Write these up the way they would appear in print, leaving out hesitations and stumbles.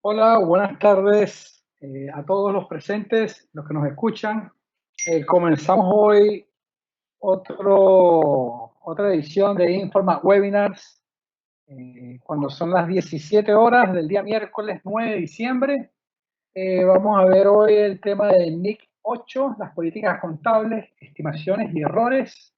Hola, buenas tardes a todos los presentes, los que nos escuchan. Comenzamos hoy otra edición de Informa Webinars, cuando son las 17 horas del día miércoles 9 de diciembre. Vamos a ver hoy el tema del NIC 8, las políticas contables, estimaciones y errores.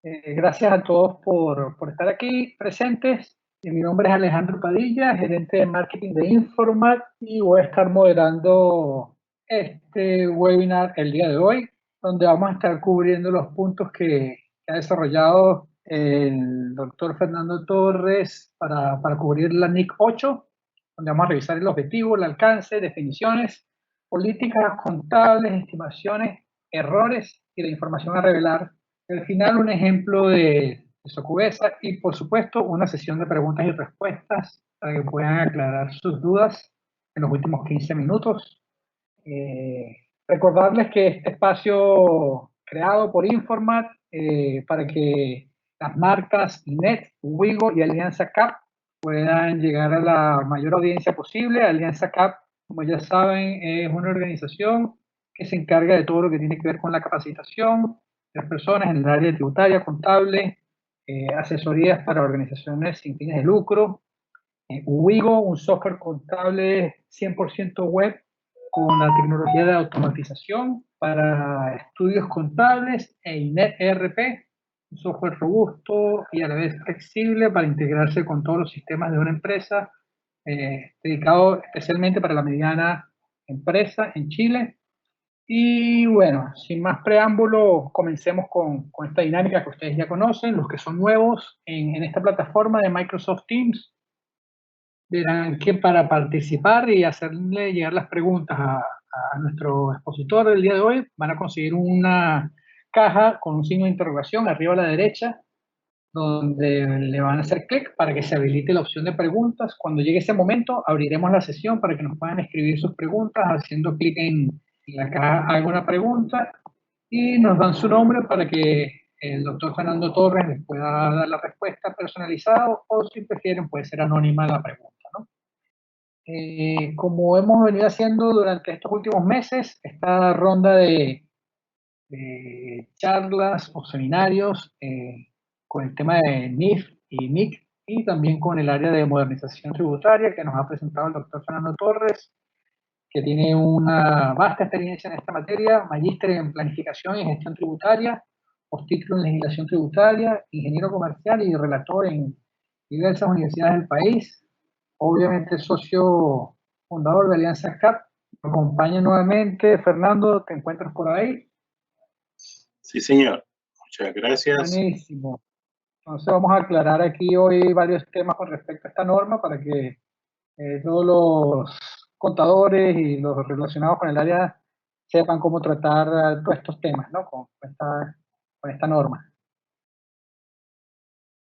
Gracias a todos por estar aquí presentes. Mi nombre es Alejandro Padilla, gerente de marketing de Informat, y voy a estar moderando este webinar el día de hoy, donde vamos a estar cubriendo los puntos que ha desarrollado el doctor Fernando Torres para cubrir la NIC 8, donde vamos a revisar el objetivo, el alcance, definiciones, políticas contables, estimaciones, errores y la información a revelar. Al final, un ejemplo de SOCUBESA y, por supuesto, una sesión de preguntas y respuestas para que puedan aclarar sus dudas en los últimos 15 minutos. Recordarles que este espacio creado por Informat para que las marcas INET, Wigo y Alianza CAP puedan llegar a la mayor audiencia posible. Alianza CAP, como ya saben, es una organización que se encarga de todo lo que tiene que ver con la capacitación de las personas en el área tributaria, contable, asesorías para organizaciones sin fines de lucro. Wigo, un software contable 100% web con la tecnología de automatización para estudios contables, e INET ERP, un software robusto y a la vez flexible para integrarse con todos los sistemas de una empresa, dedicado especialmente para la mediana empresa en Chile. Y bueno, sin más preámbulo, comencemos con esta dinámica que ustedes ya conocen. Los que son nuevos en esta plataforma de Microsoft Teams verán que para participar y hacerle llegar las preguntas a nuestro expositor del día de hoy, van a conseguir una caja con un signo de interrogación arriba a la derecha, donde le van a hacer clic para que se habilite la opción de preguntas. Cuando llegue ese momento, abriremos la sesión para que nos puedan escribir sus preguntas haciendo clic en la caja alguna pregunta y nos dan su nombre para que el doctor Fernando Torres les pueda dar la respuesta personalizada, o si prefieren puede ser anónima la pregunta, ¿no? Como hemos venido haciendo durante estos últimos meses, esta ronda de charlas o seminarios con el tema de NIF y NIC, y también con el área de modernización tributaria que nos ha presentado el doctor Fernando Torres, que tiene una vasta experiencia en esta materia, magíster en planificación y gestión tributaria, postítulo en legislación tributaria, ingeniero comercial y relator en diversas universidades del país. Obviamente socio fundador de Alianza CAP. Me acompaña nuevamente. Fernando, ¿te encuentras por ahí? Sí, señor. Muchas gracias. Buenísimo. Entonces vamos a aclarar aquí hoy varios temas con respecto a esta norma para que todos los contadores y los relacionados con el área sepan cómo tratar todos estos temas, ¿no? Con esta norma.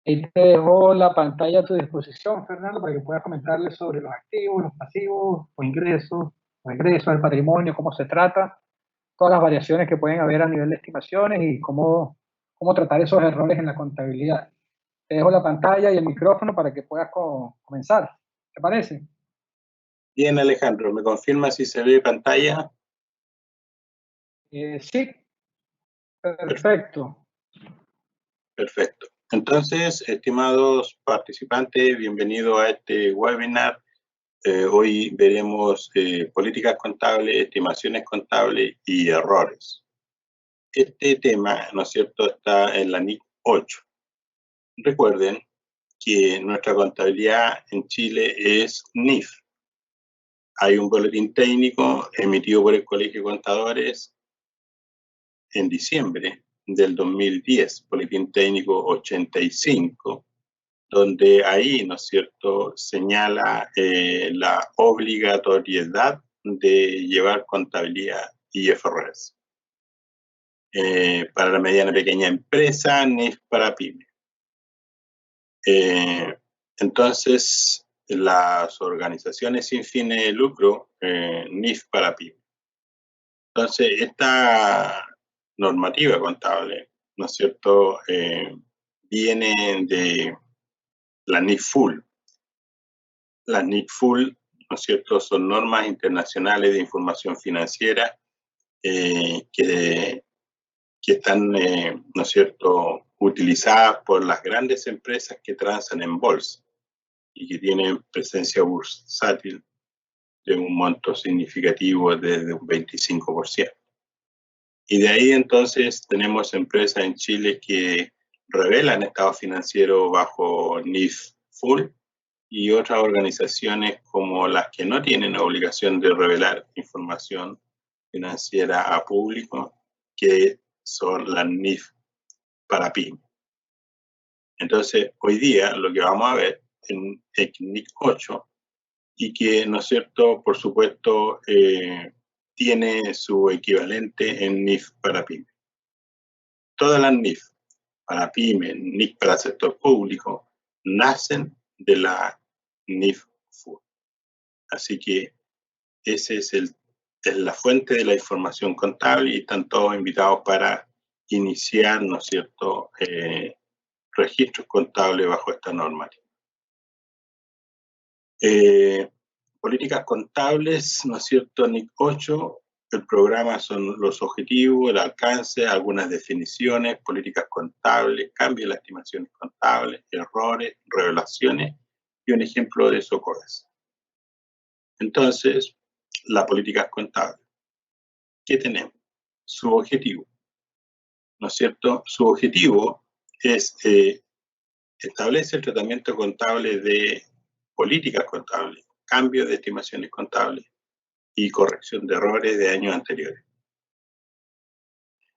Ahí te dejo la pantalla a tu disposición, Fernando, para que puedas comentarles sobre los activos, los pasivos, los ingresos, el patrimonio, cómo se trata, todas las variaciones que pueden haber a nivel de estimaciones y cómo tratar esos errores en la contabilidad. Te dejo la pantalla y el micrófono para que puedas comenzar. ¿Te parece? Bien, Alejandro, ¿me confirma si se ve pantalla? Sí, perfecto. Perfecto. Entonces, estimados participantes, bienvenidos a este webinar. Hoy veremos políticas contables, estimaciones contables y errores. Este tema, ¿no es cierto?, está en la NIC 8. Recuerden que nuestra contabilidad en Chile es NIF. Hay un boletín técnico emitido por el Colegio de Contadores en diciembre del 2010, Boletín Técnico 85, donde ahí, ¿no es cierto?, señala la obligatoriedad de llevar contabilidad IFRS. Para la mediana y pequeña empresa, NIF para pyme. Entonces, las organizaciones sin fines de lucro, NIF para pyme. Entonces, esta normativa contable, ¿no es cierto?, viene de la NIF Full. La NIF Full ¿no es cierto?, son normas internacionales de información financiera que están, ¿no es cierto?, utilizadas por las grandes empresas que transan en bolsa y que tienen presencia bursátil de un monto significativo de un 25%. Y de ahí entonces tenemos empresas en Chile que revelan estado financiero bajo NIF Full y otras organizaciones como las que no tienen obligación de revelar información financiera a público, que son las NIF para pymes. Entonces, hoy día lo que vamos a ver en NIC 8 y que, ¿no es cierto?, por supuesto, tiene su equivalente en NIF para pyme. Todas las NIF para pyme, NIF para sector público, nacen de la NIF Full. Así que ese es la fuente de la información contable y están todos invitados para iniciar, ¿no es cierto?, registros contables bajo esta normativa. Políticas contables, ¿no es cierto?, NIC 8, el programa son los objetivos, el alcance, algunas definiciones, políticas contables, cambios en las estimaciones contables, errores, revelaciones y un ejemplo de SOCORES. Entonces, la política contable. ¿Qué tenemos? Su objetivo, ¿no es cierto? Su objetivo es establece el tratamiento contable de políticas contables, cambio de estimaciones contables y corrección de errores de años anteriores.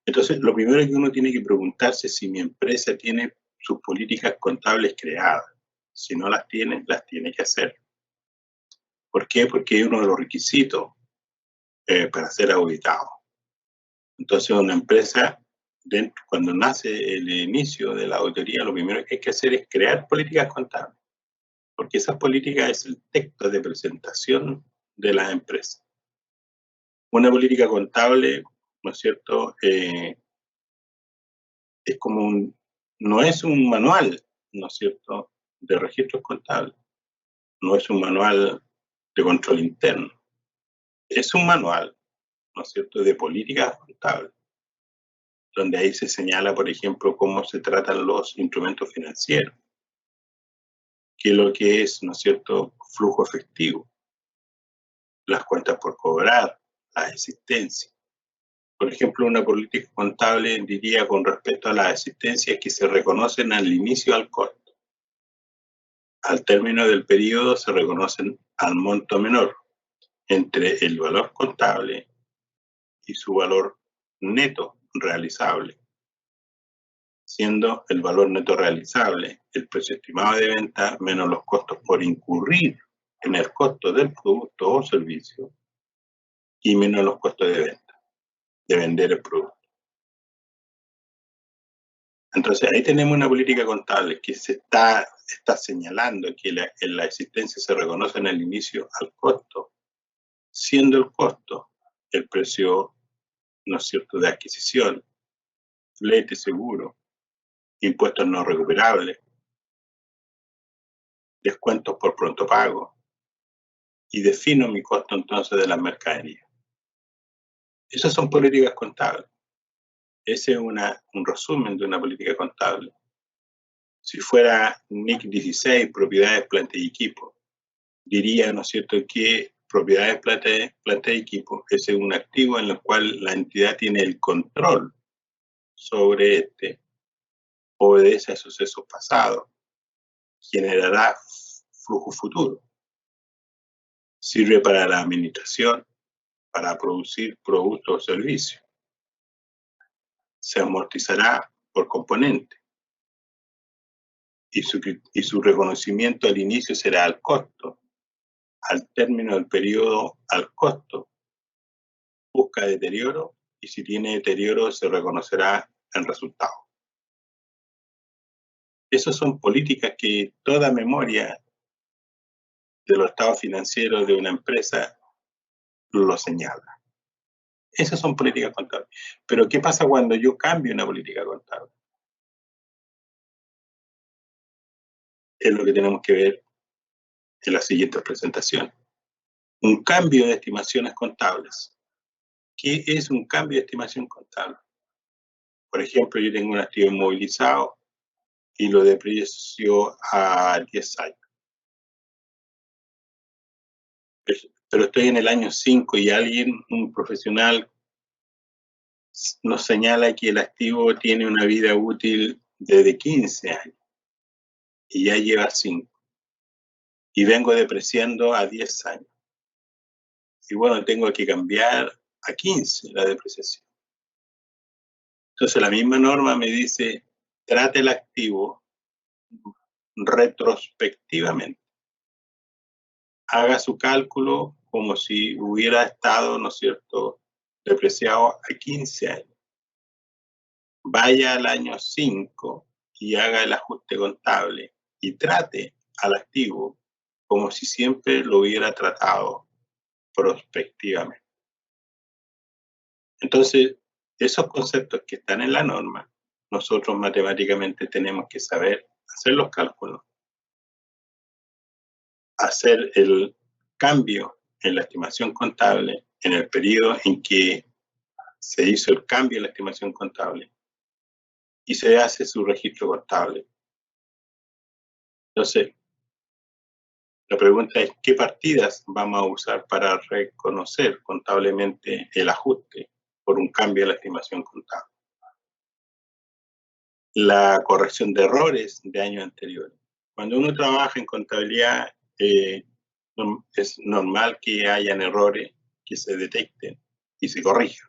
Entonces, lo primero que uno tiene que preguntarse es si mi empresa tiene sus políticas contables creadas. Si no las tiene que hacer. ¿Por qué? Porque es uno de los requisitos para ser auditado. Entonces, una empresa, cuando nace el inicio de la auditoría, lo primero que hay que hacer es crear políticas contables, porque esa política es el texto de presentación de la empresa. Una política contable, ¿no es cierto?, es como no es un manual, ¿no es cierto?, de registros contables, no es un manual de control interno, es un manual, ¿no es cierto?, de políticas contables, donde ahí se señala, por ejemplo, cómo se tratan los instrumentos financieros, qué es lo que es, ¿no es cierto?, flujo efectivo, las cuentas por cobrar, la existencia. Por ejemplo, una política contable diría con respecto a las existencias que se reconocen al inicio al costo. Al término del periodo se reconocen al monto menor entre el valor contable y su valor neto realizable, siendo el valor neto realizable el precio estimado de venta menos los costos por incurrir en el costo del producto o servicio y menos los costos de venta, de vender el producto. Entonces, ahí tenemos una política contable que se está señalando que la existencia se reconoce en el inicio al costo, siendo el costo el precio, ¿no es cierto?, de adquisición, flete seguro, impuestos no recuperables, descuentos por pronto pago, y defino mi costo entonces de las mercaderías. Esas son políticas contables. Ese es un resumen de una política contable. Si fuera NIC 16, propiedades, planta y equipo, diría, ¿no es cierto?, que propiedades, planta y equipo es un activo en el cual la entidad tiene el control sobre este, obedece a sucesos pasados, generará flujo futuro, sirve para la administración, para producir productos o servicios, se amortizará por componente y su reconocimiento al inicio será al costo, al término del periodo al costo, busca deterioro y si tiene deterioro se reconocerá el resultado. Esas son políticas que toda memoria de los estados financieros de una empresa lo señala. Esas son políticas contables. Pero ¿qué pasa cuando yo cambio una política contable? Es lo que tenemos que ver en la siguiente presentación. un cambio de estimaciones contables. ¿Qué es un cambio de estimación contable? Por ejemplo, yo tengo un activo inmovilizado y lo deprecio a 10 años. Pero estoy en el año 5 y alguien, un profesional, nos señala que el activo tiene una vida útil de 15 años y ya lleva 5. Y vengo depreciando a 10 años. Y bueno, tengo que cambiar a 15 la depreciación. Entonces la misma norma me dice, trate el activo retrospectivamente. Haga su cálculo como si hubiera estado, ¿no es cierto?, depreciado a 15 años. Vaya al año 5 y haga el ajuste contable y trate al activo como si siempre lo hubiera tratado prospectivamente. Entonces, esos conceptos que están en la norma, nosotros matemáticamente tenemos que saber hacer los cálculos, hacer el cambio en la estimación contable en el periodo en que se hizo el cambio en la estimación contable y se hace su registro contable. Entonces, la pregunta es, ¿qué partidas vamos a usar para reconocer contablemente el ajuste por un cambio en la estimación contable? La corrección de errores de años anteriores. Cuando uno trabaja en contabilidad, es normal que hayan errores que se detecten y se corrijan.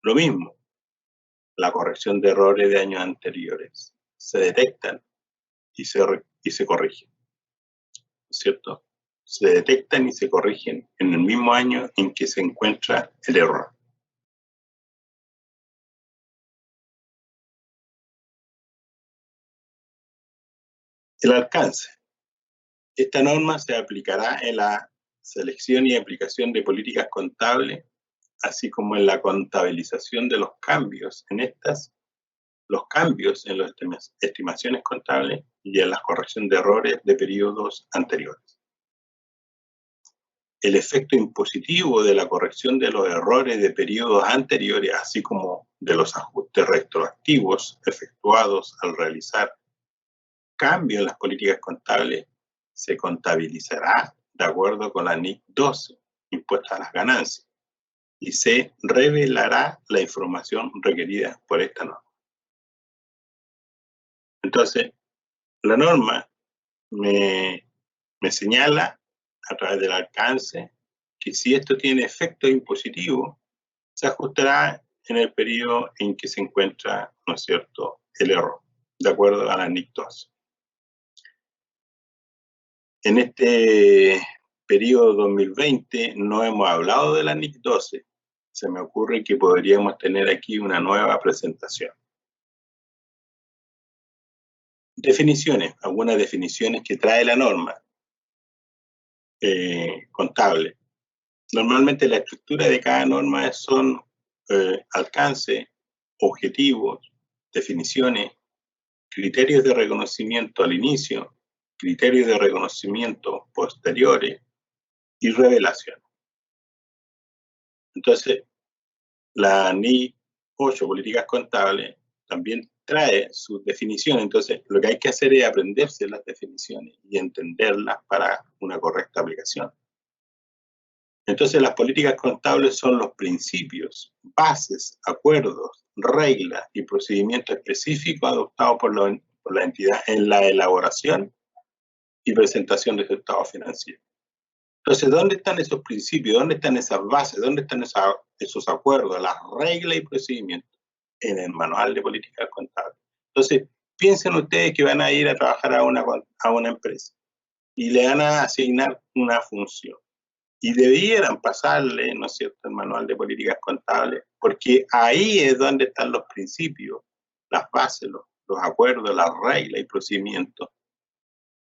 Lo mismo, la corrección de errores de años anteriores. Se detectan y se corrigen. ¿Cierto? Se detectan y se corrigen en el mismo año en que se encuentra el error. El alcance. Esta norma se aplicará en la selección y aplicación de políticas contables, así como en la contabilización de los cambios en estas, los cambios en las estimaciones contables y en la corrección de errores de periodos anteriores. El efecto impositivo de la corrección de los errores de periodos anteriores, así como de los ajustes retroactivos efectuados al realizar cambios en las políticas contables, se contabilizará de acuerdo con la NIC 12, impuesta a las ganancias, y se revelará la información requerida por esta norma. Entonces, la norma me señala a través del alcance que si esto tiene efecto impositivo, se ajustará en el periodo en que se encuentra, ¿no es cierto?, el error, de acuerdo a la NIC 12. En este periodo 2020 no hemos hablado de la NIC 12. Se me ocurre que podríamos tener aquí una nueva presentación. Definiciones, algunas definiciones que trae la norma contable. Normalmente la estructura de cada norma son alcance, objetivos, definiciones, criterios de reconocimiento al inicio, criterios de reconocimiento posteriores y revelación. Entonces, la NIC 8, Políticas Contables, también trae sus definiciones. Entonces, lo que hay que hacer es aprenderse las definiciones y entenderlas para una correcta aplicación. Entonces, las políticas contables son los principios, bases, acuerdos, reglas y procedimientos específicos adoptados por la entidad en la elaboración y presentación de su estado financiero. Entonces, ¿dónde están esos principios? ¿Dónde están esas bases? ¿Dónde están esos acuerdos, las reglas y procedimientos? En el manual de políticas contables. Entonces, piensen ustedes que van a ir a trabajar a una empresa y le van a asignar una función. Y debieran pasarle, ¿no es cierto?, el manual de políticas contables, porque ahí es donde están los principios, las bases, los acuerdos, las reglas y procedimientos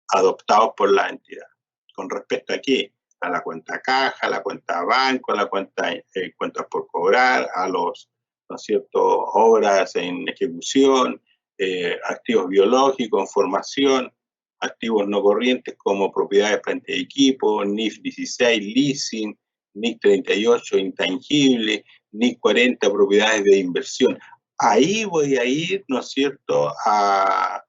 adoptados por la entidad. ¿Con respecto a qué? A la cuenta caja, a la cuenta banco, a la cuentas por cobrar, a los, ¿no es cierto?, obras en ejecución, activos biológicos, formación, activos no corrientes como propiedades frente a equipo, NIF 16, leasing, NIC 38, intangible, NIC 40, propiedades de inversión. Ahí voy a ir, ¿no es cierto?, a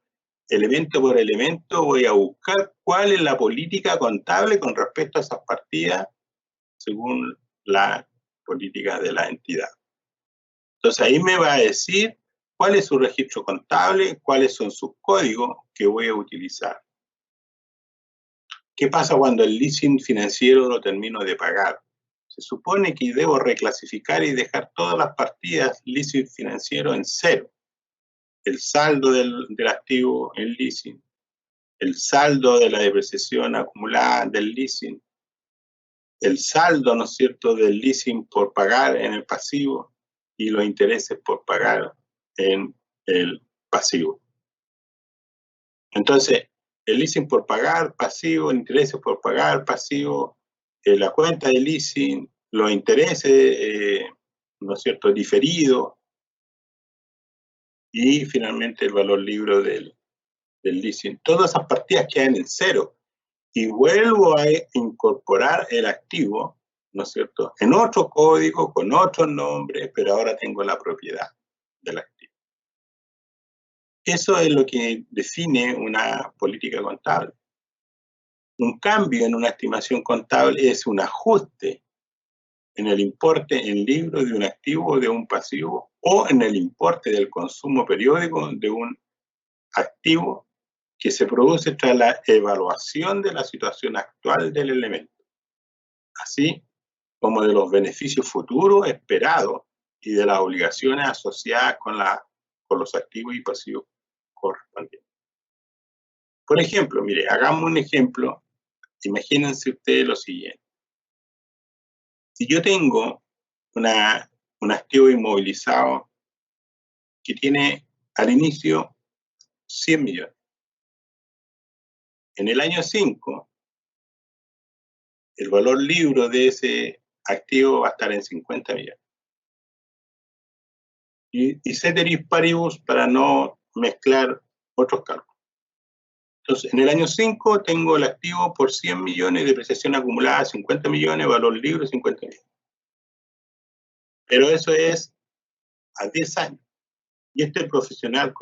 elemento por elemento, voy a buscar cuál es la política contable con respecto a esas partidas según la política de la entidad. Entonces ahí me va a decir cuál es su registro contable, cuáles son sus códigos que voy a utilizar. ¿Qué pasa cuando el leasing financiero lo termino de pagar? Se supone que debo reclasificar y dejar todas las partidas leasing financiero en cero. El saldo del activo en leasing, el saldo de la depreciación acumulada del leasing, el saldo, ¿no es cierto?, del leasing por pagar en el pasivo y los intereses por pagar en el pasivo. Entonces, el leasing por pagar, pasivo, intereses por pagar, pasivo, la cuenta de leasing, los intereses, ¿no es cierto?, diferidos, y finalmente el valor libre del leasing. Todas esas partidas quedan en cero. Y vuelvo a incorporar el activo, ¿no es cierto?, en otro código, con otro nombre, pero ahora tengo la propiedad del activo. Eso es lo que define una política contable. Un cambio en una estimación contable es un ajuste en el importe en libro de un activo o de un pasivo, o en el importe del consumo periódico de un activo que se produce tras la evaluación de la situación actual del elemento, así como de los beneficios futuros esperados y de las obligaciones asociadas con los activos y pasivos correspondientes. Por ejemplo, mire, hagamos un ejemplo. Imagínense ustedes lo siguiente. Si yo tengo un activo inmovilizado que tiene al inicio 100 millones. En el año 5, el valor libre de ese activo va a estar en 50 millones. Y ceteris paribus para no mezclar otros cálculos. Entonces, en el año 5 tengo el activo por 100 millones, depreciación acumulada 50 millones, valor libre 50 millones. Pero eso es a 10 años. Y este profesional,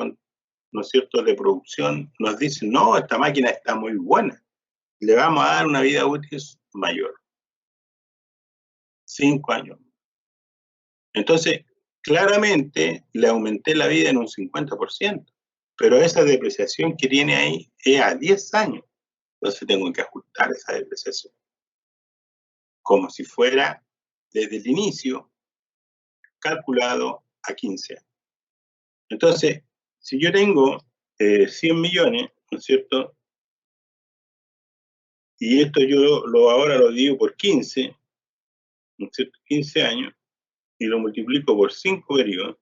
¿no es cierto?, de producción nos dice, no, esta máquina está muy buena, le vamos a dar una vida útil mayor. 5 años. Entonces, claramente le aumenté la vida en un 50%, pero esa depreciación que tiene ahí es a 10 años. Entonces tengo que ajustar esa depreciación, como si fuera desde el inicio calculado a 15 años. Entonces, si yo tengo 100 millones, ¿no es cierto?, y esto yo ahora lo divido por 15, ¿no es cierto?, 15 años, y lo multiplico por 5 periodos,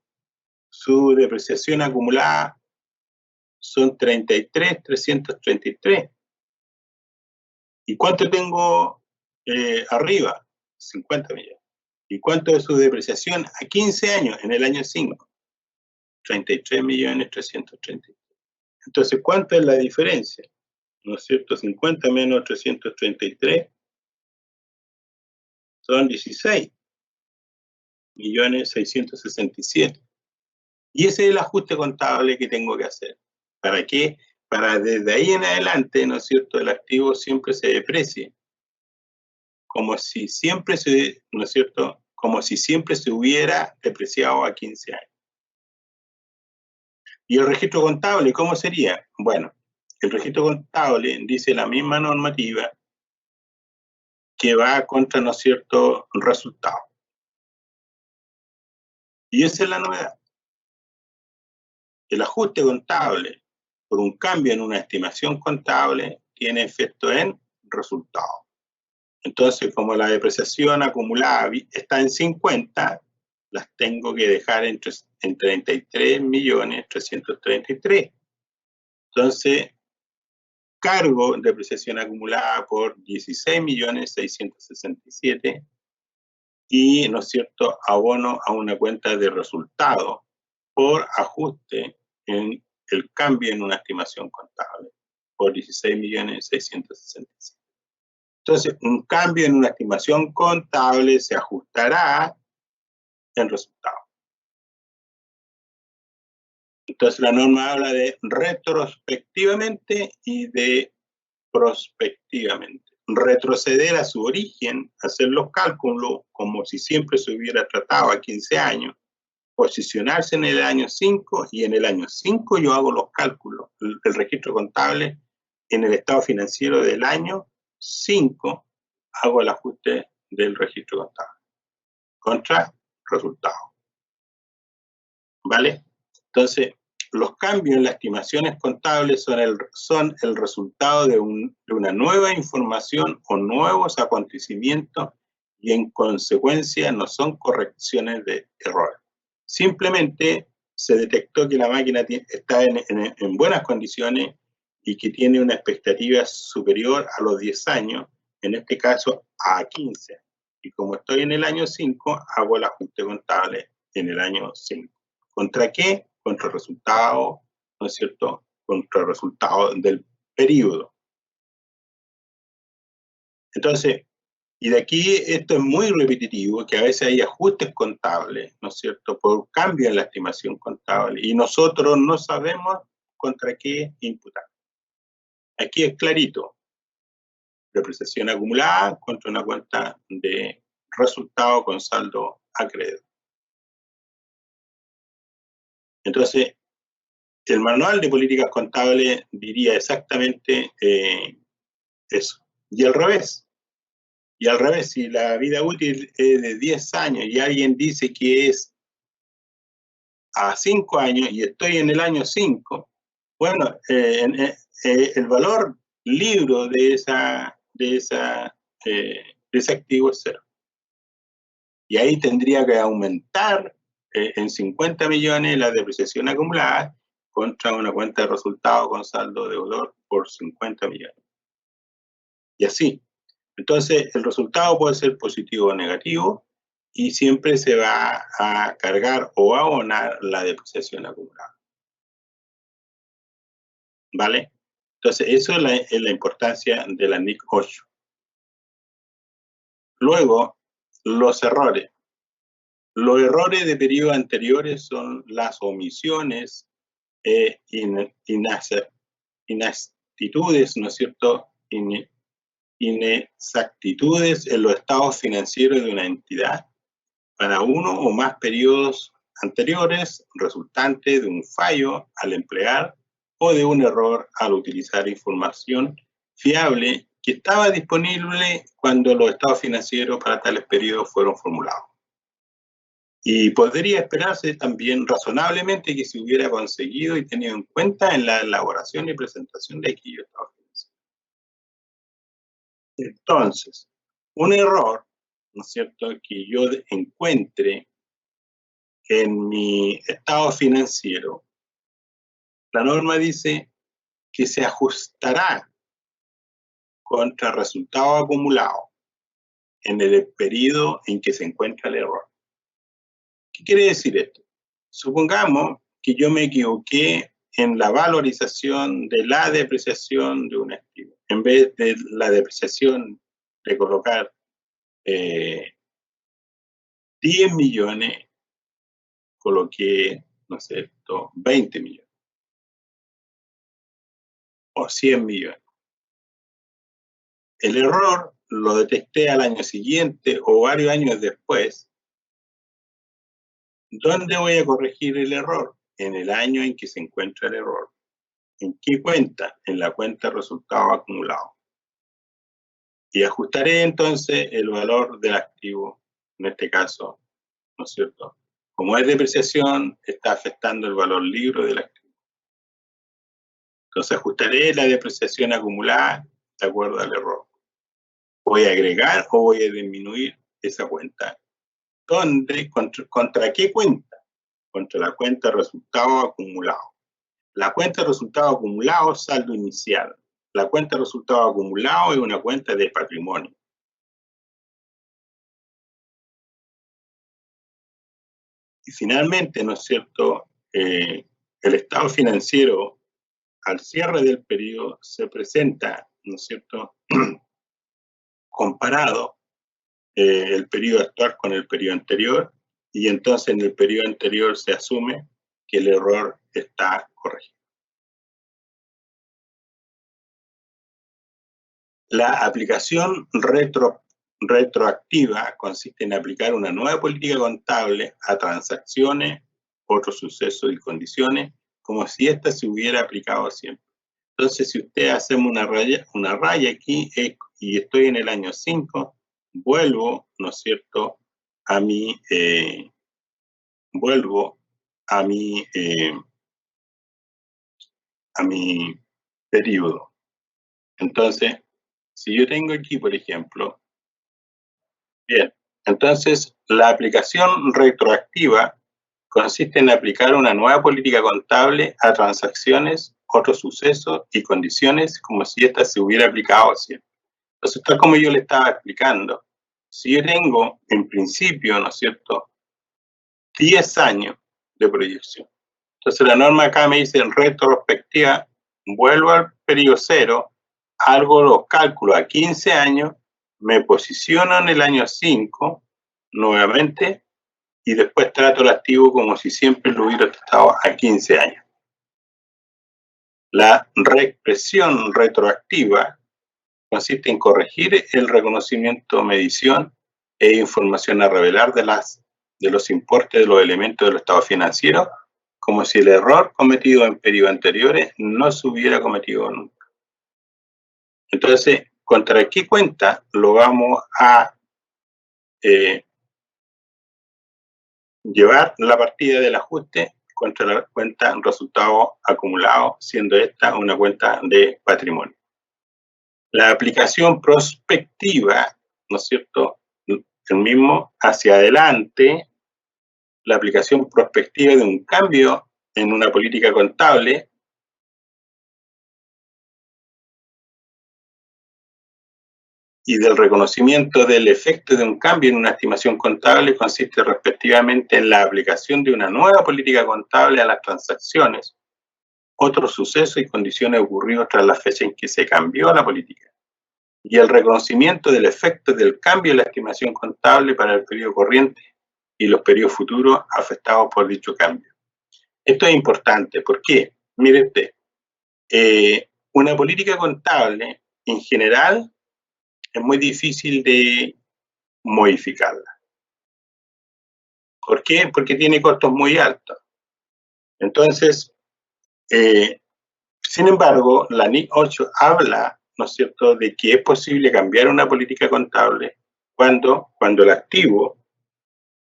su depreciación acumulada son 33.333. ¿Y cuánto tengo arriba? 50 millones. ¿Y cuánto es su depreciación a 15 años en el año 5? 33.333. Entonces, ¿cuánto es la diferencia? ¿No es cierto? 50 menos 333 son 16.667. Y ese es el ajuste contable que tengo que hacer. ¿Para qué? Para desde ahí en adelante, ¿no es cierto?, el activo siempre se deprecie, como si siempre ¿no es cierto?, como si siempre se hubiera depreciado a 15 años. ¿Y el registro contable cómo sería? Bueno, el registro contable dice la misma normativa que va contra, ¿no es cierto?, resultado. Y esa es la novedad. El ajuste contable por un cambio en una estimación contable tiene efecto en resultado. Entonces, como la depreciación acumulada está en 50, las tengo que dejar en 33.333. Entonces, cargo depreciación acumulada por 16.667 y, ¿no es cierto?, abono a una cuenta de resultado por ajuste en el cambio en una estimación contable. por 16.666.000. Entonces, un cambio en una estimación contable se ajustará en resultado. Entonces, la norma habla de retrospectivamente y de prospectivamente. Retroceder a su origen, hacer los cálculos como si siempre se hubiera tratado a 15 años, posicionarse en el año 5 y en el año 5 yo hago los cálculos, el registro contable en el estado financiero del año 5 hago el ajuste del registro contable contra resultado. ¿Vale? Entonces, los cambios en las estimaciones contables son el resultado de una nueva información o nuevos acontecimientos y en consecuencia no son correcciones de errores. Simplemente se detectó que la máquina está en buenas condiciones y que tiene una expectativa superior a los 10 años, en este caso a 15. Y como estoy en el año 5, hago el ajuste contable en el año 5. ¿Contra qué? Contra el resultado, ¿no es cierto? Contra el resultado del periodo. Entonces, y de aquí esto es muy repetitivo, que a veces hay ajustes contables, ¿no es cierto?, por cambio en la estimación contable, y nosotros no sabemos contra qué imputar. Aquí es clarito, depreciación acumulada contra una cuenta de resultado con saldo acreedor. Entonces, el manual de políticas contables diría exactamente eso. Y al revés, si la vida útil es de 10 años y alguien dice que es a 5 años y estoy en el año 5, bueno, el valor libro de ese activo es 0. Y ahí tendría que aumentar en 50 millones la depreciación acumulada contra una cuenta de resultado con saldo deudor por 50 millones. Y así. Entonces, el resultado puede ser positivo o negativo y siempre se va a cargar o a abonar la depreciación acumulada. ¿Vale? Entonces, eso es la importancia de la NIC 8. Luego, los errores. Los errores de periodos anteriores son las omisiones, inexactitudes, ¿no es cierto?, inexactitudes en los estados financieros de una entidad para uno o más periodos anteriores, resultante de un fallo al emplear o de un error al utilizar información fiable que estaba disponible cuando los estados financieros para tales periodos fueron formulados. Y podría esperarse también razonablemente que se hubiera conseguido y tenido en cuenta en la elaboración y presentación de aquellos estados financieros. Entonces, un error, ¿no es cierto?, que yo encuentre en mi estado financiero, la norma dice que se ajustará contra resultado acumulado en el periodo en que se encuentra el error. ¿Qué quiere decir esto? Supongamos que yo me equivoqué en la valorización de la depreciación de un activo. En vez de la depreciación de colocar 10 millones, coloqué, ¿no es cierto?, 20 millones o 100 millones. El error lo detecté al año siguiente o varios años después. ¿Dónde voy a corregir el error? En el año en que se encuentra el error. ¿En qué cuenta? En la cuenta resultado acumulado. Y ajustaré entonces el valor del activo, en este caso, ¿no es cierto? Como es depreciación, está afectando el valor libre del activo. Entonces ajustaré la depreciación acumulada de acuerdo al error. ¿Voy a agregar o voy a disminuir esa cuenta? ¿Dónde? ¿Contra qué cuenta? Contra la cuenta resultado acumulado. La cuenta de resultado acumulado es saldo inicial. La cuenta de resultado acumulado es una cuenta de patrimonio. Y finalmente, ¿no es cierto?, el estado financiero al cierre del periodo se presenta, ¿no es cierto?, comparado el periodo actual con el periodo anterior, y entonces en el periodo anterior se asume que el error está corregido. La aplicación retroactiva consiste en aplicar una nueva política contable a transacciones, otros sucesos y condiciones, como si ésta se hubiera aplicado siempre. Entonces, si usted hacemos una raya aquí y estoy en el año 5, vuelvo, ¿no es cierto?, a mi periodo. Entonces, si yo tengo aquí, por ejemplo, bien, entonces la aplicación retroactiva consiste en aplicar una nueva política contable a transacciones, otros sucesos y condiciones como si ésta se hubiera aplicado siempre. Entonces, tal como yo le estaba explicando, si yo tengo en principio, ¿no es cierto?, 10 años de proyección. Entonces la norma acá me dice en retrospectiva, vuelvo al periodo 0, hago los cálculos a 15 años, me posiciono en el año 5 nuevamente y después trato el activo como si siempre lo hubiera estado a 15 años. La reexpresión retroactiva consiste en corregir el reconocimiento, medición e información a revelar de los importes de los elementos del estado financiero, como si el error cometido en periodos anteriores no se hubiera cometido nunca. Entonces, ¿contra qué cuenta lo vamos a llevar la partida del ajuste? Contra la cuenta resultado acumulado, siendo esta una cuenta de patrimonio. La aplicación prospectiva, ¿no es cierto?, el mismo hacia adelante, la aplicación prospectiva de un cambio en una política contable y del reconocimiento del efecto de un cambio en una estimación contable consiste respectivamente en la aplicación de una nueva política contable a las transacciones, otros sucesos y condiciones ocurridos tras la fecha en que se cambió la política, y el reconocimiento del efecto del cambio en la estimación contable para el periodo corriente y los periodos futuros afectados por dicho cambio. Esto es importante, ¿por qué? Mire usted, una política contable en general es muy difícil de modificarla. ¿Por qué? Porque tiene costos muy altos. Entonces, sin embargo, la NIC 8 habla, ¿no es cierto?, de que es posible cambiar una política contable cuando el activo,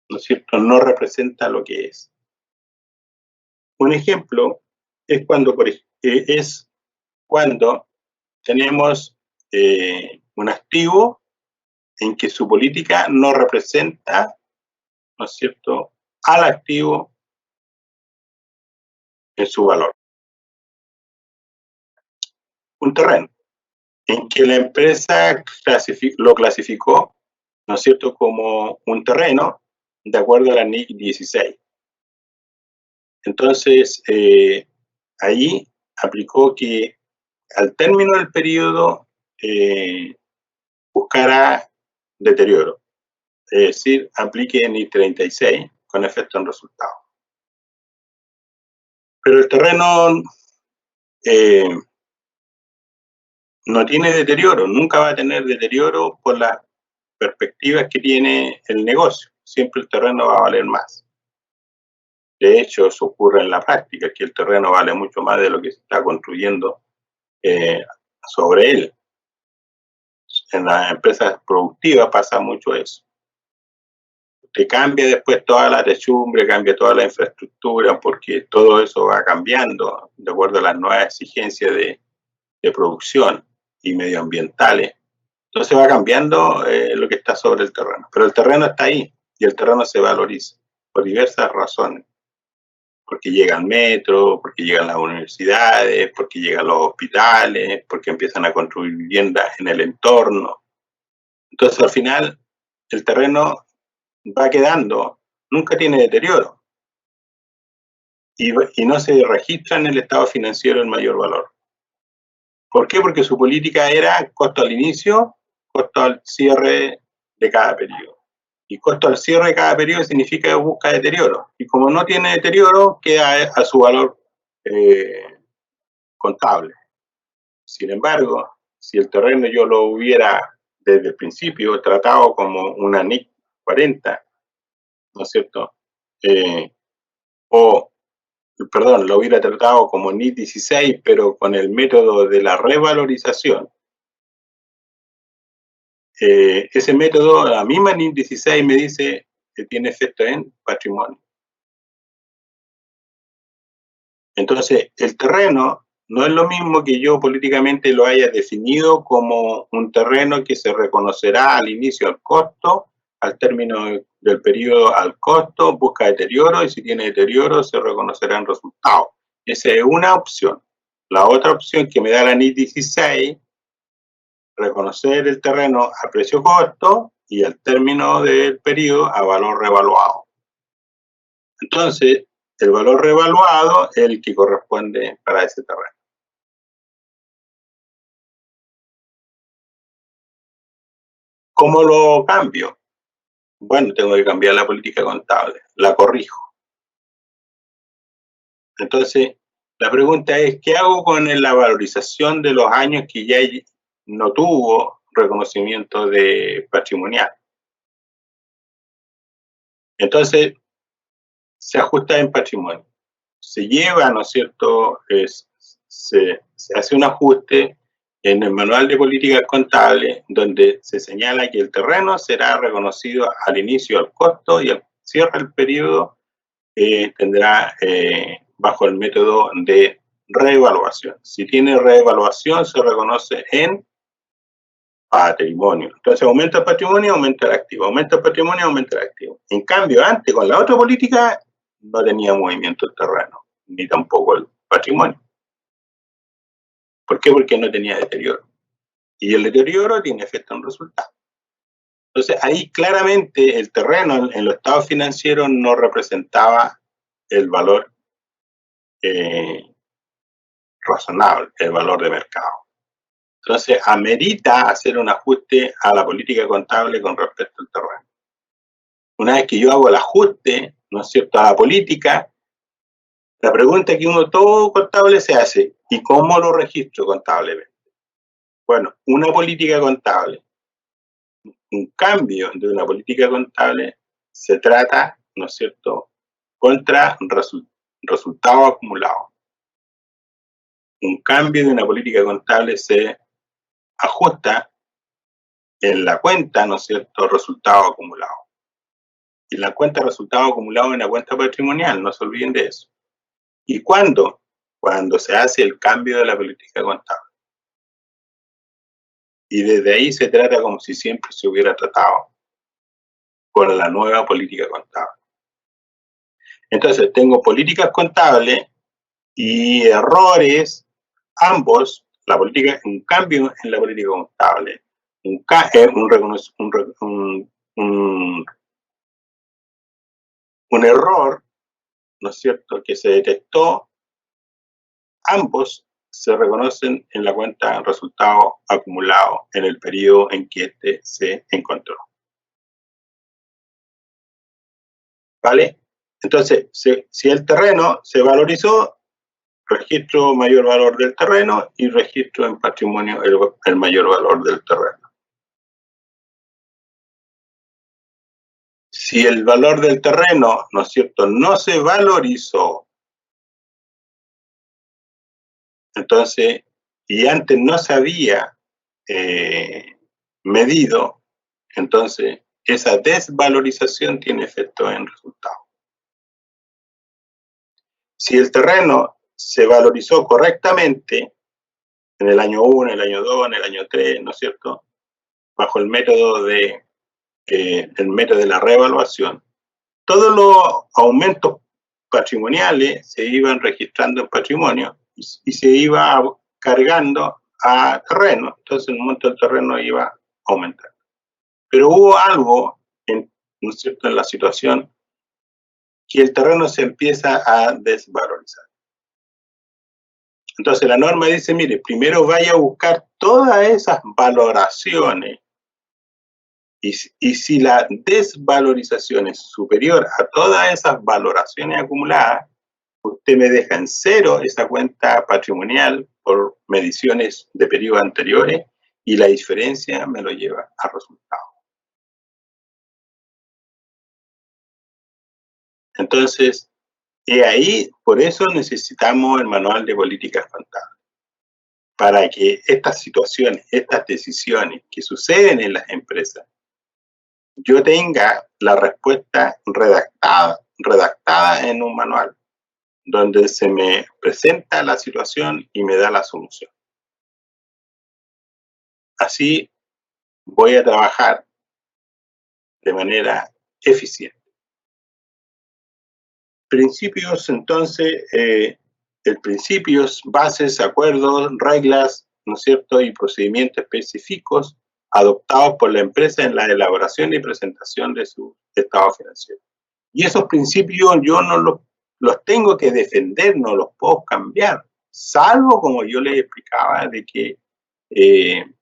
¿no es cierto?, no representa lo que es. Un ejemplo es cuando tenemos un activo en que su política no representa, ¿no es cierto?, al activo en su valor. Un terreno en que la empresa lo clasificó, ¿no es cierto?, como un terreno de acuerdo a la NIC 16. Entonces, ahí aplicó que al término del periodo buscara deterioro, es decir, aplique NIC 36 con efecto en resultado. Pero el terreno no tiene deterioro, nunca va a tener deterioro por las perspectivas que tiene el negocio. Siempre el terreno va a valer más. De hecho, eso ocurre en la práctica, que el terreno vale mucho más de lo que se está construyendo sobre él. En las empresas productivas pasa mucho eso. Usted cambia después toda la techumbre, cambia toda la infraestructura, porque todo eso va cambiando de acuerdo a las nuevas exigencias de producción y medioambientales. Entonces va cambiando lo que está sobre el terreno. Pero el terreno está ahí y el terreno se valoriza por diversas razones. Porque llega el metro, porque llegan las universidades, porque llegan los hospitales, porque empiezan a construir viviendas en el entorno. Entonces, al final, el terreno va quedando, nunca tiene deterioro. Y no se registra en el estado financiero el mayor valor. ¿Por qué? Porque su política era costo al inicio, costo al cierre de cada periodo. Y costo al cierre de cada periodo significa que busca deterioro. Y como no tiene deterioro, queda a su valor contable. Sin embargo, si el terreno yo lo hubiera desde el principio tratado como una NIC 40, ¿no es cierto? Lo hubiera tratado como NIC 16, pero con el método de la revalorización. Ese método, la misma NIC 16 me dice que tiene efecto en patrimonio. Entonces, el terreno no es lo mismo que yo políticamente lo haya definido como un terreno que se reconocerá al inicio al costo, al término del periodo al costo, busca deterioro y si tiene deterioro se reconocerán resultados. Esa es una opción. La otra opción que me da la NIC 16, reconocer el terreno a precio costo y al término del periodo a valor revaluado. Entonces, el valor revaluado es el que corresponde para ese terreno. ¿Cómo lo cambio? Bueno, tengo que cambiar la política contable, la corrijo. Entonces, la pregunta es, ¿qué hago con la valorización de los años que ya no tuvo reconocimiento de patrimonial? Entonces, se ajusta en patrimonio. Se lleva, ¿no es cierto? Se hace un ajuste en el manual de políticas contables donde se señala que el terreno será reconocido al inicio al costo y al cierre del periodo tendrá bajo el método de reevaluación. Si tiene reevaluación se reconoce en patrimonio. Entonces aumenta el patrimonio, aumenta el activo, aumenta el patrimonio, aumenta el activo. En cambio, antes con la otra política no tenía movimiento el terreno, ni tampoco el patrimonio. ¿Por qué? Porque no tenía deterioro. Y el deterioro tiene efecto en resultado. Entonces, ahí claramente el terreno en los estados financieros no representaba el valor razonable, el valor de mercado. Entonces, amerita hacer un ajuste a la política contable con respecto al terreno. Una vez que yo hago el ajuste, ¿no es cierto?, a la política, la pregunta que todo contable se hace, ¿y cómo lo registro contablemente? Bueno, una política contable, un cambio de una política contable se trata, ¿no es cierto?, contra resultado acumulado. Un cambio de una política contable se ajusta en la cuenta, ¿no es cierto?, resultado acumulado. Y la cuenta de resultado acumulado es una cuenta patrimonial, no se olviden de eso. ¿Y cuándo? Cuando se hace el cambio de la política contable. Y desde ahí se trata como si siempre se hubiera tratado con la nueva política contable. Entonces, tengo políticas contables y errores, ambos, un cambio en la política contable, un error, ¿no es cierto?, que se detectó, ambos se reconocen en la cuenta resultado acumulado en el periodo en que este se encontró. ¿Vale? Entonces, si el terreno se valorizó, registro mayor valor del terreno y registro en patrimonio el mayor valor del terreno. Si el valor del terreno, ¿no es cierto?, no se valorizó, entonces, y antes no se había medido, entonces esa desvalorización tiene efecto en resultado. Si el terreno se valorizó correctamente en el año 1, en el año 2, en el año 3, ¿no es cierto?, bajo el método de la reevaluación, todos los aumentos patrimoniales se iban registrando en patrimonio y se iba cargando a terreno, entonces el monto del terreno iba aumentando. Pero hubo algo, ¿no es cierto?, en la situación que el terreno se empieza a desvalorizar. Entonces la norma dice, mire, primero vaya a buscar todas esas valoraciones y si la desvalorización es superior a todas esas valoraciones acumuladas, usted me deja en cero esa cuenta patrimonial por mediciones de periodos anteriores y la diferencia me lo lleva a resultado. Entonces, ahí, por eso necesitamos el manual de políticas contables, para que estas situaciones, estas decisiones que suceden en las empresas, yo tenga la respuesta redactada en un manual, donde se me presenta la situación y me da la solución. Así voy a trabajar de manera eficiente. Principios, entonces, principios, bases, acuerdos, reglas, ¿no es cierto?, y procedimientos específicos adoptados por la empresa en la elaboración y presentación de su estado financiero. Y esos principios yo no los tengo que defender, no los puedo cambiar, salvo, como yo les explicaba, de que el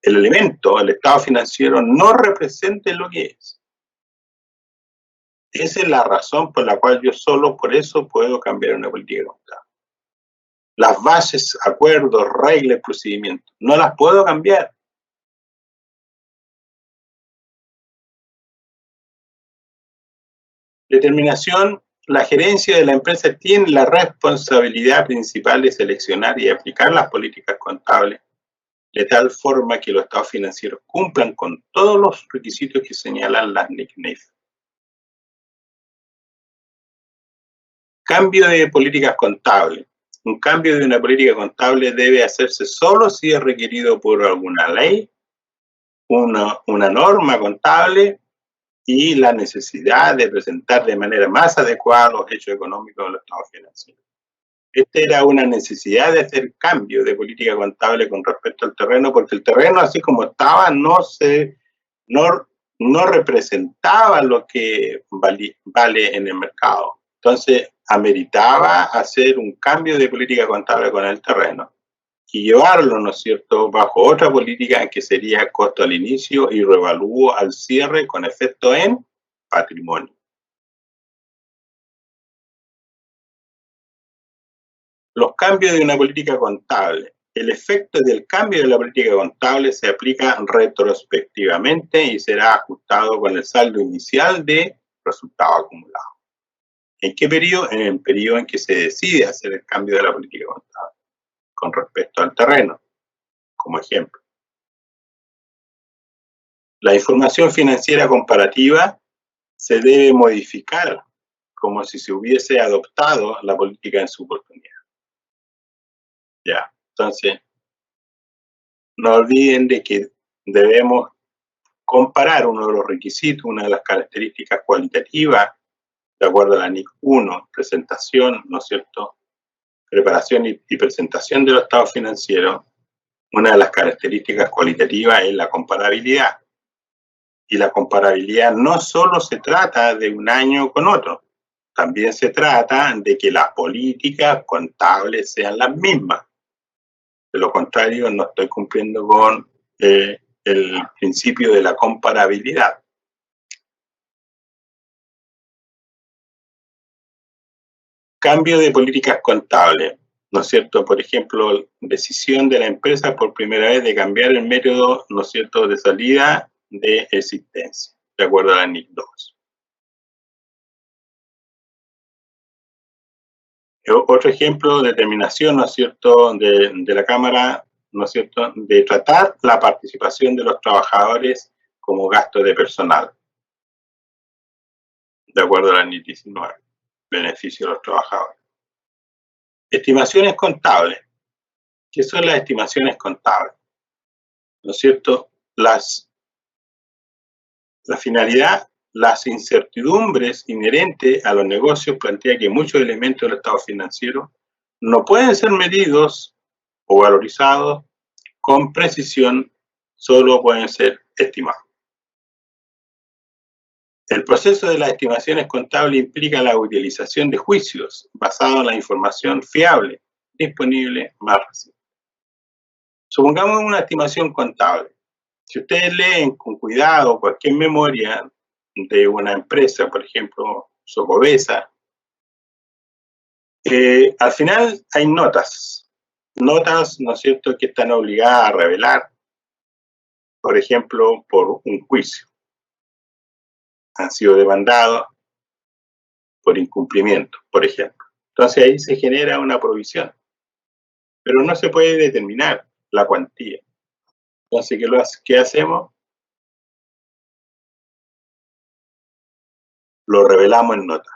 elemento, el estado financiero, no represente lo que es. Esa es la razón por la cual yo solo por eso puedo cambiar una política contable. Las bases, acuerdos, reglas, procedimientos, no las puedo cambiar. Determinación. La gerencia de la empresa tiene la responsabilidad principal de seleccionar y aplicar las políticas contables de tal forma que los estados financieros cumplan con todos los requisitos que señalan las NIC/NIF. Cambio de políticas contables. Un cambio de una política contable debe hacerse solo si es requerido por alguna ley, una norma contable y la necesidad de presentar de manera más adecuada los hechos económicos de los estados financieros. Esta era una necesidad de hacer cambio de política contable con respecto al terreno, porque el terreno, así como estaba, no representaba lo que vale en el mercado. Entonces, ameritaba hacer un cambio de política contable con el terreno y llevarlo, ¿no es cierto?, bajo otra política que sería costo al inicio y revalúo al cierre con efecto en patrimonio. Los cambios de una política contable. El efecto del cambio de la política contable se aplica retrospectivamente y será ajustado con el saldo inicial de resultado acumulado. ¿En qué periodo? En el periodo en que se decide hacer el cambio de la política contable con respecto al terreno, como ejemplo. La información financiera comparativa se debe modificar como si se hubiese adoptado la política en su oportunidad. Ya, entonces, no olviden de que debemos comparar uno de los requisitos, una de las características cualitativas, de acuerdo a la NIC 1, presentación, ¿no es cierto?, preparación y presentación de los estados financieros. Una de las características cualitativas es la comparabilidad. Y la comparabilidad no solo se trata de un año con otro, también se trata de que las políticas contables sean las mismas. De lo contrario, no estoy cumpliendo con el principio de la comparabilidad. Cambio de políticas contables, ¿no es cierto? Por ejemplo, decisión de la empresa por primera vez de cambiar el método, ¿no es cierto?, de salida de existencia, de acuerdo a la NIC 2. Otro ejemplo, determinación, ¿no es cierto?, de la Cámara, ¿no es cierto?, de tratar la participación de los trabajadores como gasto de personal, de acuerdo a la NIC 19, beneficio de los trabajadores. Estimaciones contables. ¿Qué son las estimaciones contables? ¿No es cierto? La finalidad, las incertidumbres inherentes a los negocios plantea que muchos elementos del estado financiero no pueden ser medidos o valorizados con precisión, solo pueden ser estimados. El proceso de las estimaciones contables implica la utilización de juicios basados en la información fiable disponible más reciente. Supongamos una estimación contable. Si ustedes leen con cuidado cualquier memoria de una empresa, por ejemplo, Socobesa, al final hay notas, ¿no es cierto?, que están obligadas a revelar, por ejemplo, por un juicio. Han sido demandados por incumplimiento, por ejemplo. Entonces ahí se genera una provisión, pero no se puede determinar la cuantía. Entonces, ¿qué hacemos? Lo revelamos en nota.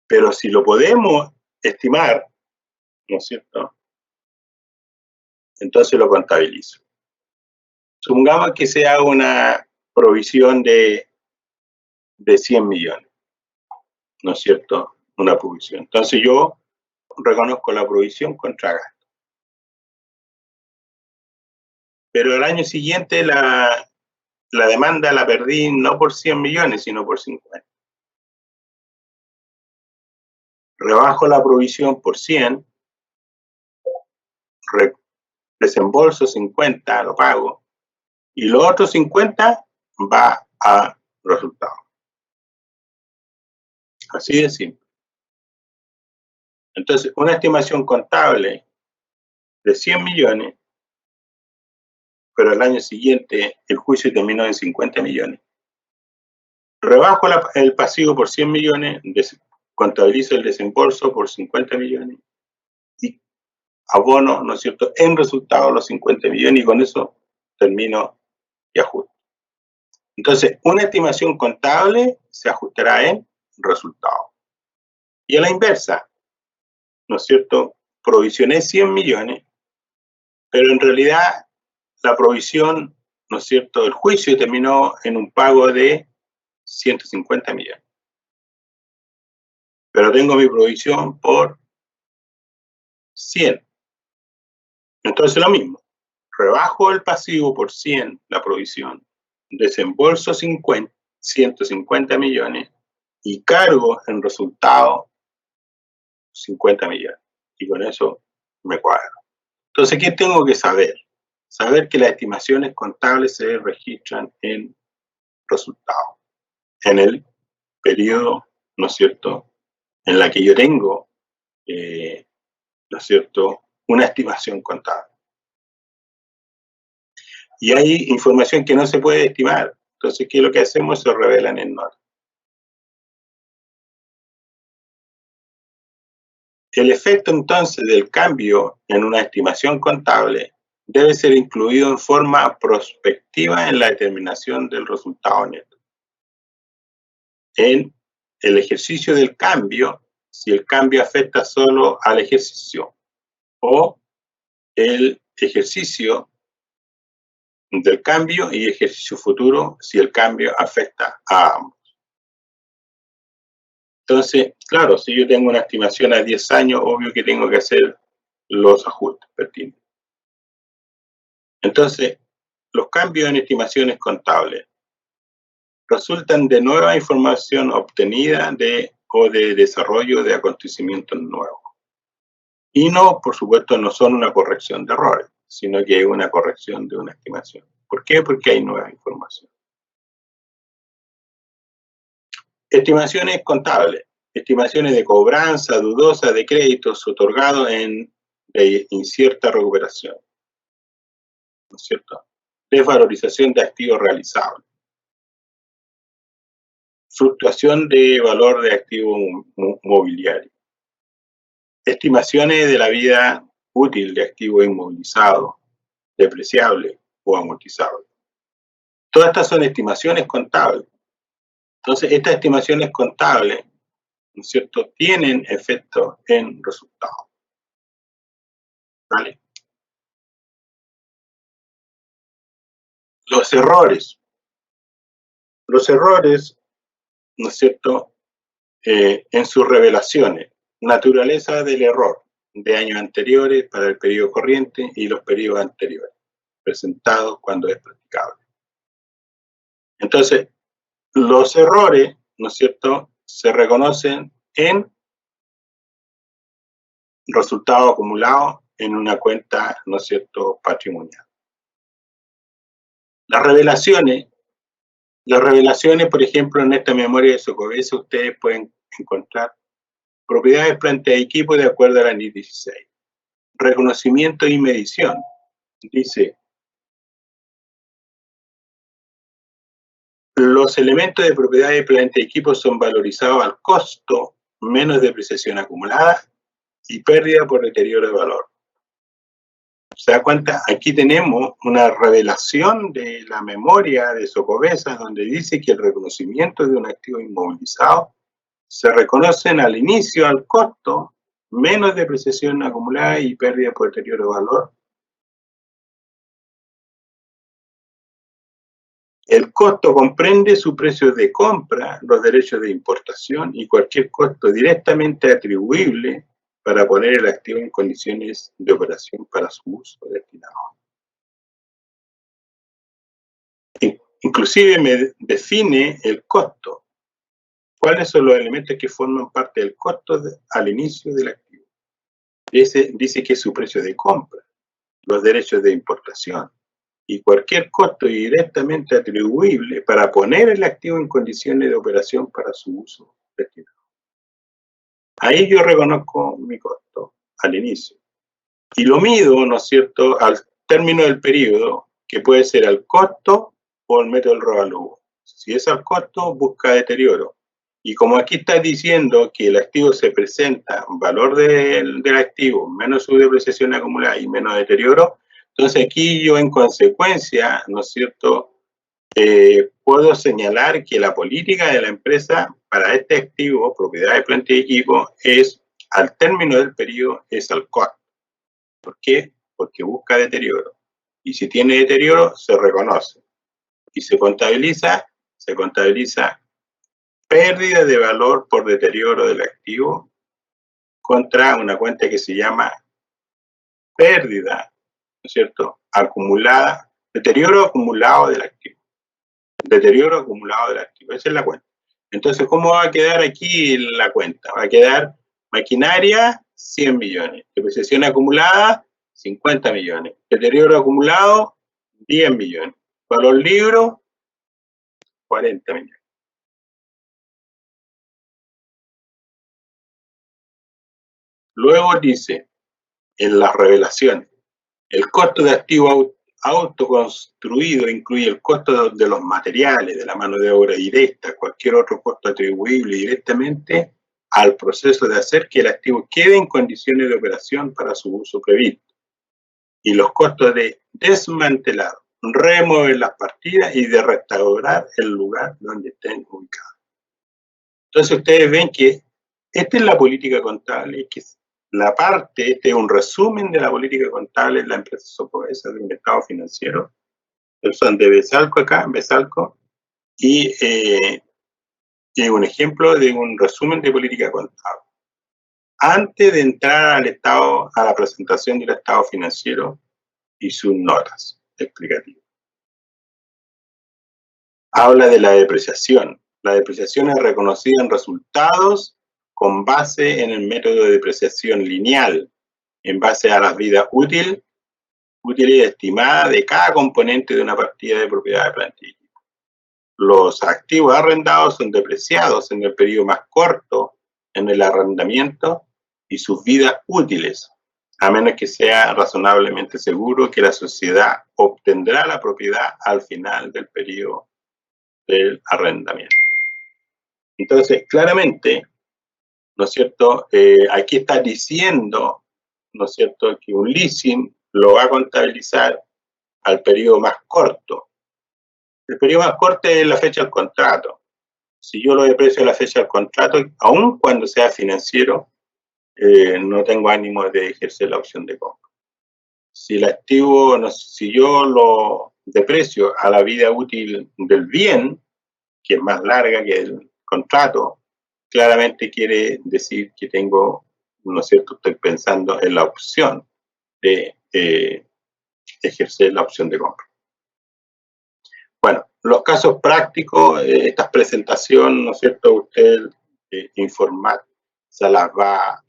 Pero si lo podemos estimar, ¿no es cierto?, entonces lo contabilizo. Supongamos que se haga una provisión de 100 millones, ¿no es cierto?, una provisión. Entonces yo reconozco la provisión contra gasto. Pero al año siguiente la demanda la perdí no por 100 millones, sino por 50. Rebajo la provisión por 100, desembolso 50, lo pago, y los otros 50 va a resultado. Así de simple. Entonces, una estimación contable de 100 millones, pero al año siguiente el juicio terminó en 50 millones. Rebajo el pasivo por 100 millones, contabilizo el desembolso por 50 millones y abono, ¿no es cierto?, en resultado los 50 millones y con eso termino y ajusto. Entonces, una estimación contable se ajustará en resultado. Y a la inversa, ¿no es cierto?, provisioné 100 millones, pero en realidad la provisión, ¿no es cierto?, el juicio terminó en un pago de 150 millones. Pero tengo mi provisión por 100. Entonces lo mismo, rebajo el pasivo por 100, la provisión, desembolso 150 millones y cargo en resultado 50 millones. Y con eso me cuadro. Entonces, ¿qué tengo que saber? Saber que las estimaciones contables se registran en resultado, en el periodo, ¿no es cierto?, en la que yo tengo, ¿no es cierto?, una estimación contable. Y hay información que no se puede estimar. Entonces, ¿qué es lo que hacemos? Se revelan en nota. El efecto, entonces, del cambio en una estimación contable debe ser incluido en forma prospectiva en la determinación del resultado neto. En el ejercicio del cambio, si el cambio afecta solo al ejercicio, o el ejercicio del cambio y ejercicio futuro si el cambio afecta a ambos. Entonces, claro, si yo tengo una estimación a 10 años, obvio que tengo que hacer los ajustes pertinentes. Entonces, los cambios en estimaciones contables resultan de nueva información obtenida o de desarrollo de acontecimientos nuevos. Y no, por supuesto, no son una corrección de errores, sino que es una corrección de una estimación. ¿Por qué? Porque hay nueva información. Estimaciones contables. Estimaciones de cobranza dudosa de créditos otorgados de incierta recuperación, ¿no es cierto? Desvalorización de activos realizables. Fluctuación de valor de activo mobiliario. Estimaciones de la vida útil de activo inmovilizado, depreciable o amortizable. Todas estas son estimaciones contables. Entonces, estas estimaciones contables, ¿no es cierto?, tienen efecto en resultados. ¿Vale? Los errores. Los errores, ¿no es cierto?, en sus revelaciones. Naturaleza del error de años anteriores para el periodo corriente y los periodos anteriores, presentados cuando es practicable. Entonces, los errores, ¿no es cierto?, se reconocen en resultado acumulado en una cuenta, ¿no es cierto?, patrimonial. Las revelaciones, por ejemplo, en esta memoria de Socobesa, ustedes pueden encontrar propiedades, planta de equipo de acuerdo a la NIS 16. Reconocimiento y medición. Dice, los elementos de propiedad de planta de equipo son valorizados al costo menos depreciación acumulada y pérdida por deterioro de valor. ¿Se da cuenta? Aquí tenemos una revelación de la memoria de Socobesa, donde dice que el reconocimiento de un activo inmovilizado se reconocen al inicio al costo menos depreciación acumulada y pérdida por deterioro de valor. El costo comprende su precio de compra, los derechos de importación y cualquier costo directamente atribuible para poner el activo en condiciones de operación para su uso destinado. Inclusive me define el costo. ¿Cuáles son los elementos que forman parte del costo al inicio del activo? Dice que es su precio de compra, los derechos de importación y cualquier costo directamente atribuible para poner el activo en condiciones de operación para su uso destinado. Ahí yo reconozco mi costo al inicio. Y lo mido, ¿no es cierto?, al término del periodo, que puede ser al costo o el método del revalúo. Si es al costo, busca deterioro. Y como aquí está diciendo que el activo se presenta, valor del activo, menos su depreciación acumulada y menos deterioro, entonces aquí yo en consecuencia, ¿no es cierto?, puedo señalar que la política de la empresa para este activo, propiedad de planta y equipo, es al término del periodo, es al costo. ¿Por qué? Porque busca deterioro. Y si tiene deterioro, se reconoce. Y se contabiliza pérdida de valor por deterioro del activo contra una cuenta que se llama pérdida, ¿no es cierto?, acumulada, deterioro acumulado del activo. Deterioro acumulado del activo, esa es la cuenta. Entonces, ¿cómo va a quedar aquí la cuenta? Va a quedar maquinaria, 100 millones. Depreciación acumulada, 50 millones. Deterioro acumulado, 10 millones. Valor libro, 40 millones. Luego dice, en las revelaciones, el costo de activo autoconstruido incluye el costo de los materiales, de la mano de obra directa, cualquier otro costo atribuible directamente al proceso de hacer que el activo quede en condiciones de operación para su uso previsto. Y los costos de desmantelar, remover las partidas y de restaurar el lugar donde estén ubicados. Entonces ustedes ven que esta es la política contable, que este es un resumen de la política contable de la empresa Socobesa del mercado financiero. Son de Besalco acá, Besalco, y un ejemplo de un resumen de política contable. Antes de entrar al estado, a la presentación del estado financiero y sus notas explicativas. Habla de la depreciación. La depreciación es reconocida en resultados con base en el método de depreciación lineal, en base a las vidas útiles estimadas de cada componente de una partida de propiedad de plantilla. Los activos arrendados son depreciados en el periodo más corto en el arrendamiento y sus vidas útiles, a menos que sea razonablemente seguro que la sociedad obtendrá la propiedad al final del periodo del arrendamiento. Entonces, claramente, ¿no es cierto?, aquí está diciendo, ¿no es cierto?, que un leasing lo va a contabilizar al periodo más corto. El periodo más corto es la fecha del contrato. Si yo lo deprecio a la fecha del contrato, aun cuando sea financiero, no tengo ánimo de ejercer la opción de compra. Si el activo, si yo lo deprecio a la vida útil del bien, que es más larga que el contrato, claramente quiere decir que tengo, ¿no es cierto?, estoy pensando en la opción de ejercer la opción de compra. Bueno, los casos prácticos, esta presentación, ¿no es cierto?, usted informar, se las va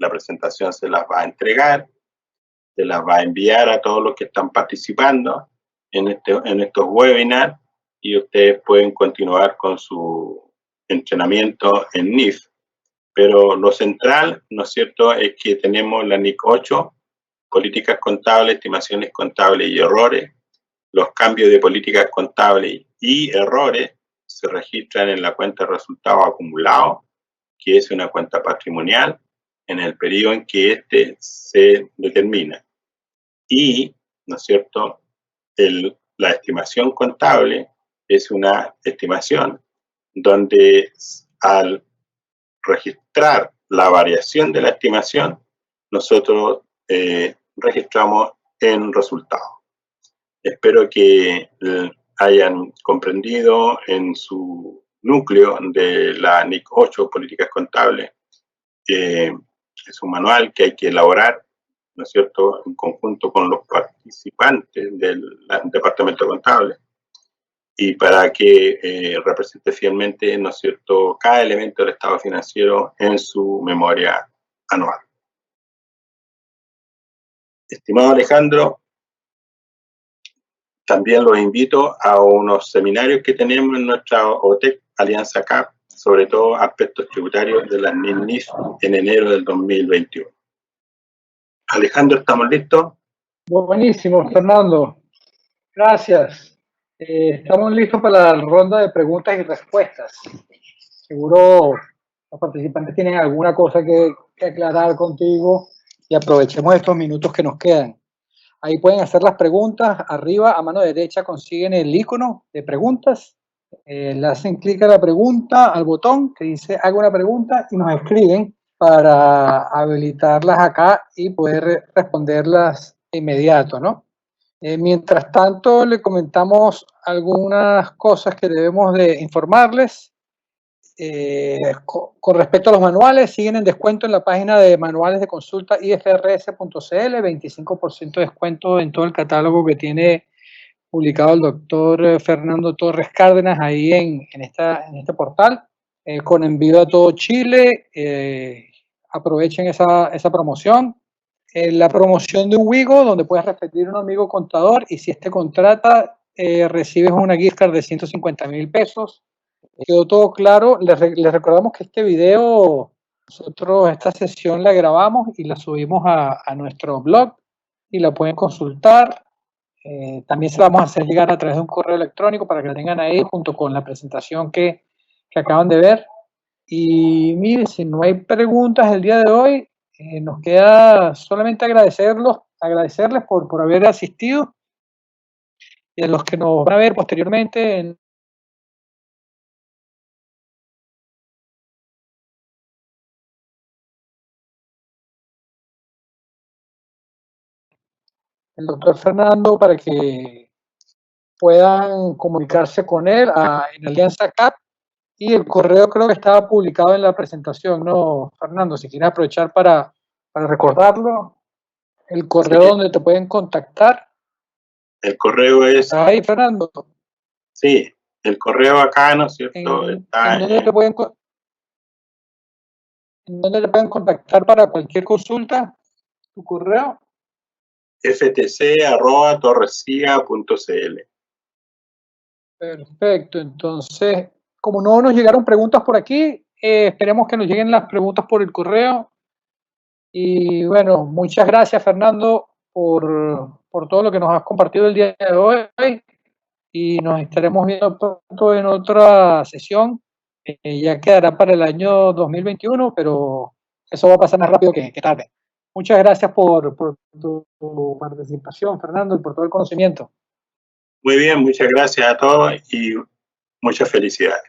la presentación se las va a entregar, se las va a enviar a todos los que están participando en estos webinars y ustedes pueden continuar con su entrenamiento en NIF. Pero lo central, ¿no es cierto?, es que tenemos la NIC 8, políticas contables, estimaciones contables y errores. Los cambios de políticas contables y errores se registran en la cuenta de resultados acumulados, que es una cuenta patrimonial, en el periodo en que éste se determina. Y, ¿no es cierto?, la estimación contable es una estimación donde al registrar la variación de la estimación, nosotros registramos en resultados. Espero que hayan comprendido en su núcleo de la NIC 8, Políticas Contables, que es un manual que hay que elaborar, ¿no es cierto?, en conjunto con los participantes del departamento contable, y para que represente fielmente, ¿no es cierto?, cada elemento del estado financiero en su memoria anual. Estimado Alejandro, también los invito a unos seminarios que tenemos en nuestra OTEC, Alianza CAP, sobre todo aspectos tributarios de la NIF en enero del 2021. Alejandro, ¿estamos listos? Buenísimo, Fernando. Gracias. Estamos listos para la ronda de preguntas y respuestas. Seguro los participantes tienen alguna cosa que aclarar contigo y aprovechemos estos minutos que nos quedan. Ahí pueden hacer las preguntas. Arriba, a mano derecha, consiguen el icono de preguntas. Le hacen clic a la pregunta, al botón que dice haga una pregunta y nos escriben para habilitarlas acá y poder responderlas de inmediato, ¿no? Mientras tanto, le comentamos algunas cosas que debemos de informarles. Con respecto a los manuales, siguen en descuento en la página de manuales de consulta ifrs.cl, 25% de descuento en todo el catálogo que tiene publicado el doctor Fernando Torres Cárdenas ahí en este portal, con envío a todo Chile. Aprovechen esa promoción. La promoción de Wigo, donde puedes repetir a un amigo contador y si este contrata, recibes una gift card de 150,000 pesos. Quedó todo claro. Les recordamos que este video, nosotros esta sesión la grabamos y la subimos a nuestro blog y la pueden consultar. También se la vamos a hacer llegar a través de un correo electrónico para que la tengan ahí junto con la presentación que acaban de ver. Y miren, si no hay preguntas el día de hoy, nos queda solamente agradecerles por haber asistido y a los que nos van a ver posteriormente en el doctor Fernando para que puedan comunicarse con él en Alianza CAP, y el correo creo que estaba publicado en la presentación, ¿no, Fernando? Si quieres aprovechar para recordarlo, el correo donde te pueden contactar. El correo es... Ahí, Fernando. Sí, el correo acá, ¿no es cierto? ¿En dónde te pueden contactar para cualquier consulta? ¿Tu correo? ftc@torrescia.cl. Perfecto, entonces, como no nos llegaron preguntas por aquí, esperemos que nos lleguen las preguntas por el correo. Y bueno, muchas gracias, Fernando, por todo lo que nos has compartido el día de hoy, y nos estaremos viendo pronto en otra sesión. Ya quedará para el año 2021, pero eso va a pasar más rápido que tarde. Muchas gracias por tu participación, Fernando, y por todo el conocimiento. Muy bien, muchas gracias a todos y muchas felicidades.